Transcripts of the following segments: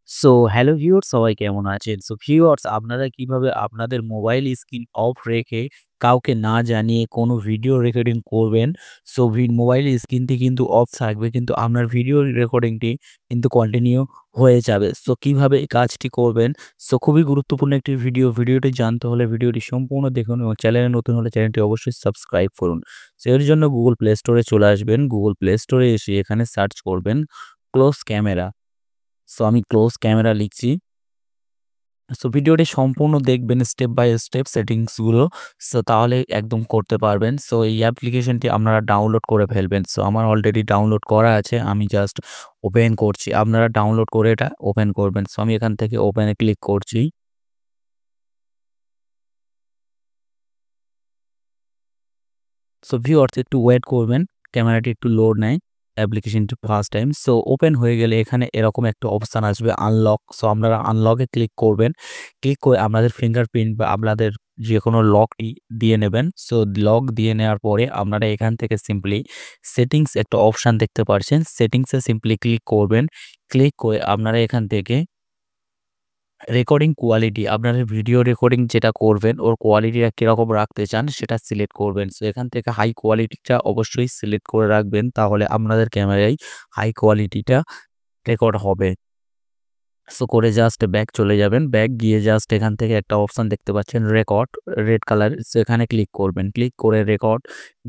So hello viewers সবাই কেমন আছেন? সো ভিউয়ার্স আপনারা কিভাবে আপনাদের মোবাইল স্ক্রিন অফ রেখে কাউকে না জানিয়ে কোনো ভিডিও রেকর্ডিং করবেন। সো মোবাইল স্ক্রিনটি কিন্তু অফ থাকবে কিন্তু আপনার ভিডিও রেকর্ডিংটি কিন্তু কন্টিনিউ হয়ে যাবে। সো কিভাবে এই কাজটি করবেন? সো খুবই গুরুত্বপূর্ণ একটি ভিডিওটি জানতে হলে ভিডিওটি সম্পূর্ণ দেখুন এবং চ্যানেলে নতুন হলে চ্যানেলটি অবশ্যই সাবস্ক্রাইব করুন। সো এর জন্য Google Play Store এ চলে আসবেন। Google Play Store এ এসে এখানে সার্চ করবেন ক্লোজ ক্যামেরা। সো আমি ক্লোজ ক্যামেরা লিখছি। সো ভিডিওটি সম্পূর্ণ দেখবেন স্টেপ বাই স্টেপ সেটিংস গুলো। সো তাহলে একদম করতে পারবেন। সো এই অ্যাপ্লিকেশনটি আপনারা ডাউনলোড করে ফেলবেন। সো আমার অলরেডি ডাউনলোড করা আছে। আমি জাস্ট ওপেন করছি। আপনারা ডাউনলোড করে এটা ওপেন করবেন। সো আমি এখান থেকে ওপেনে ক্লিক করছি। সো ভিউয়ার্স একটু ওয়েট করবেন। ক্যামেরাটি একটু লোড নেয়। অ্যাপ্লিকেশনটি ফার্স্ট টাইম। সো ওপেন হয়ে গেলে এখানে এরকম একটা অপশন আসবে আনলক। সো আপনারা আনলকে ক্লিক করবেন। ক্লিক করে আপনাদের ফিঙ্গারপ্রিন্ট বা আপনাদের যেকোনো লকই দিয়ে নেবেন। সো লক দিয়ে নেওয়ার পরে আপনারা এখান থেকে সিম্পলি সেটিংস একটা অপশন দেখতে পাচ্ছেন। সেটিংসে সিম্পলি ক্লিক করবেন। ক্লিক করে আপনারা এখান থেকে রেকর্ডিং কোয়ালিটি আপনাদের ভিডিও রেকর্ডিং যেটা করবেন ওর কোয়ালিটিটা কিরকম রাখতে চান সেটা সিলেক্ট করবেন। সো এখান থেকে হাই কোয়ালিটিটা অবশ্যই সিলেক্ট করে রাখবেন তাহলে আপনাদের ক্যামেরায় হাই কোয়ালিটিটা রেকর্ড হবে। সো করে জাস্ট ব্যাক চলে যাবেন। ব্যাক গিয়ে জাস্ট এখান থেকে একটা অপশন দেখতে পাচ্ছেন রেকর্ড রেড কালার। সো এখানে ক্লিক করবেন। ক্লিক করে রেকর্ড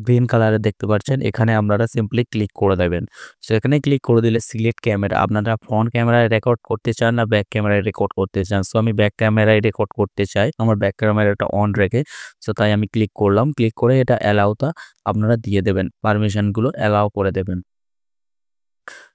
গ্রিন কালারে দেখতে পাচ্ছেন। এখানে আপনারা সিম্পলি ক্লিক করে দেবেন। সো এখানে ক্লিক করে দিলে সিলেক্ট ক্যামেরা আপনারা ফ্রন্ট ক্যামেরায় রেকর্ড করতে চান না ব্যাক ক্যামেরায় রেকর্ড করতে চান। সো আমি ব্যাক ক্যামেরায় রেকর্ড করতে চাই। আমার ব্যাক ক্যামেরাটা অন রেখে। সো তাই আমি ক্লিক করলাম। ক্লিক করে এটা অ্যালাউটা আপনারা দিয়ে দেবেন। পারমিশনগুলো অ্যালাউ করে দেবেন।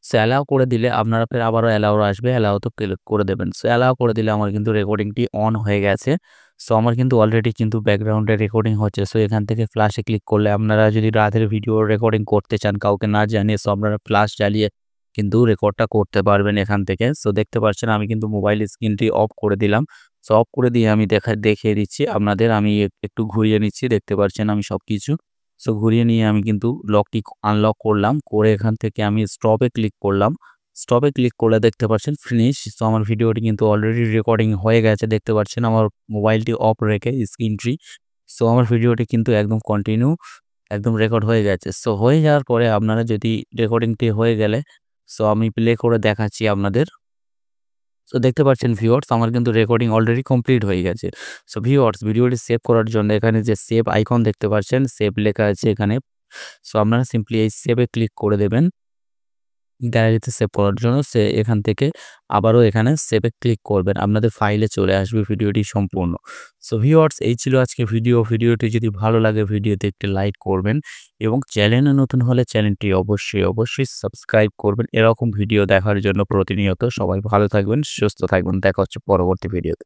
সো অ্যালাও করে দিলে আপনারা ফের আবারও অ্যালাও আসবে, অ্যালাওতে ক্লিক করে দেবেন। সো অ্যালাও করে দিলে আমার কিন্তু রেকর্ডিংটি অন হয়ে গেছে। সো আমার কিন্তু অলরেডি কিন্তু ব্যাকগ্রাউন্ডে রেকর্ডিং হচ্ছে। সো এখান থেকে ফ্ল্যাশে ক্লিক করলে আপনারা যদি রাতের ভিডিও রেকর্ডিং করতে চান কাউকে না জানিয়ে সো আপনারা ফ্ল্যাশ জ্বালিয়ে কিন্তু রেকর্ডটা করতে পারবেন এখান থেকে। সো দেখতে পাচ্ছেন আমি কিন্তু মোবাইল স্ক্রিনটি অফ করে দিলাম। সো অফ করে দিয়ে আমি দেখিয়ে দিচ্ছি আপনাদের। আমি একটু ঘুরিয়ে নিচ্ছি দেখতে পাচ্ছেন আমি সবকিছু। সো ঘুরিয়ে নিয়ে আমি কিন্তু লকটি আনলক করলাম। করে এখান থেকে আমি স্টপে ক্লিক করলাম। স্টপে ক্লিক করলে দেখতে পাচ্ছেন ফিনিশ। সো আমার ভিডিওটি কিন্তু অলরেডি রেকর্ডিং হয়ে গেছে। দেখতে পাচ্ছেন আমার মোবাইলটি অফ রেখে স্ক্রিনটি। সো আমার ভিডিওটি কিন্তু একদম কন্টিনিউ একদম রেকর্ড হয়ে গেছে। সো হয়ে যাওয়ার পরে আপনারা যদি রেকর্ডিংটি হয়ে গেলে সো আমি প্লে করে দেখাচ্ছি আপনাদের। সো দেখতে পাচ্ছেন ভিউয়ার্স আমার কিন্তু রেকর্ডিং অলরেডি কমপ্লিট হয়ে গেছে। সো ভিউয়ার্স ভিডিওটি সেভ করার জন্য এখানে যে সেভ আইকন দেখতে পাচ্ছেন, সেভ লেখা আছে এখানে। সো আপনারা সিম্পলি এই সেভ এ ক্লিক করে দেবেন। গ্যালারিতে সেভ করার জন্য এখান থেকে আবারও এখানে সেভ এ ক্লিক করবেন। আপনাদের ফাইলে চলে আসবে ভিডিওটি সম্পূর্ণ। সো ভিউয়ার্স এই ছিল আজকে ভিডিওটি যদি ভালো লাগে ভিডিওতে একটি লাইক করবেন এবং চ্যানেলে নতুন হলে চ্যানেলটি অবশ্যই সাবস্ক্রাইব করবেন। এরকম ভিডিও দেখার জন্য প্রতিনিয়ত সবাই ভালো থাকবেন, সুস্থ থাকবেন। দেখা হচ্ছে পরবর্তী ভিডিওতে।